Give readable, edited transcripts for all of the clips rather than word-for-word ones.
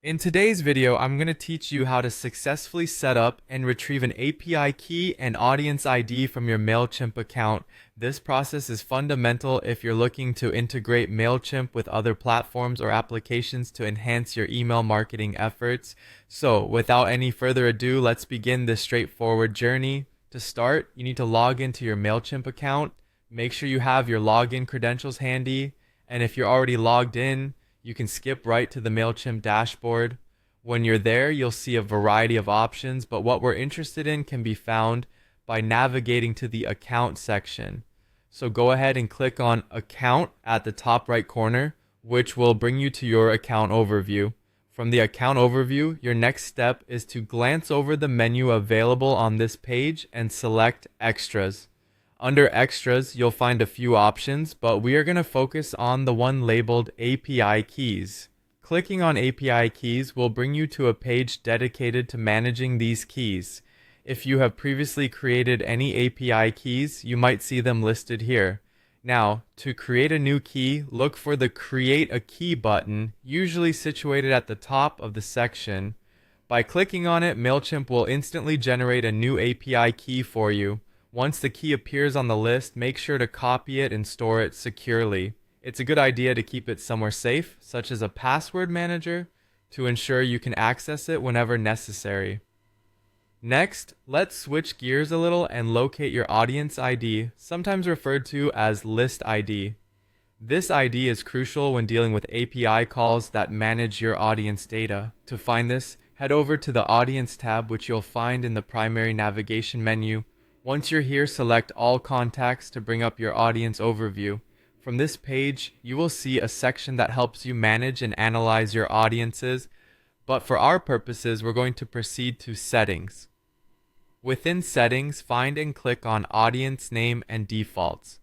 In today's video, I'm going to teach you how to successfully set up and retrieve an API key and audience ID from your Mailchimp account. This process is fundamental if you're looking to integrate Mailchimp with other platforms or applications to enhance your email marketing efforts. So, without any further ado, let's begin this straightforward journey. To start, you need to log into your Mailchimp account. Make sure you have your login credentials handy, and if you're already logged in, you can skip right to the Mailchimp dashboard. When you're there, you'll see a variety of options, but what we're interested in can be found by navigating to the account section. So go ahead and click on account at the top right corner, which will bring you to your account overview. From the account overview, your next step is to glance over the menu available on this page and select extras. Under extras, you'll find a few options, but we are going to focus on the one labeled API keys. Clicking on API keys will bring you to a page dedicated to managing these keys. If you have previously created any API keys, you might see them listed here. Now, to create a new key, look for the Create a Key button, usually situated at the top of the section. By clicking on it, Mailchimp will instantly generate a new API key for you. Once the key appears on the list, make sure to copy it and store it securely. It's a good idea to keep it somewhere safe, such as a password manager, to ensure you can access it whenever necessary. Next, let's switch gears a little and locate your audience ID, sometimes referred to as list ID. This ID is crucial when dealing with API calls that manage your audience data. To find this, head over to the Audience tab, which you'll find in the primary navigation menu. Once you're here, select All Contacts to bring up your audience overview. From this page, you will see a section that helps you manage and analyze your audiences, but for our purposes, we're going to proceed to Settings. Within Settings, find and click on Audience Name and Defaults.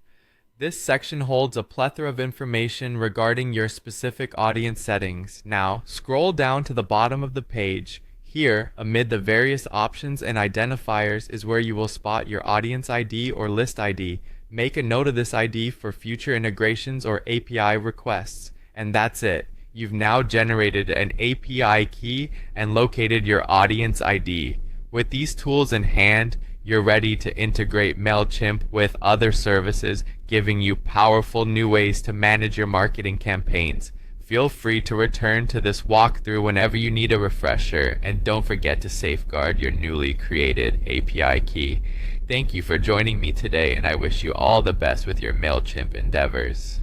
This section holds a plethora of information regarding your specific audience settings. Now, scroll down to the bottom of the page. Here, amid the various options and identifiers is where you will spot your audience ID or list ID. Make a note of this ID for future integrations or API requests. And that's it. You've now generated an API key and located your audience ID. With these tools in hand, you're ready to integrate Mailchimp with other services, giving you powerful new ways to manage your marketing campaigns. Feel free to return to this walkthrough whenever you need a refresher, and don't forget to safeguard your newly created API key. Thank you for joining me today, and I wish you all the best with your Mailchimp endeavors.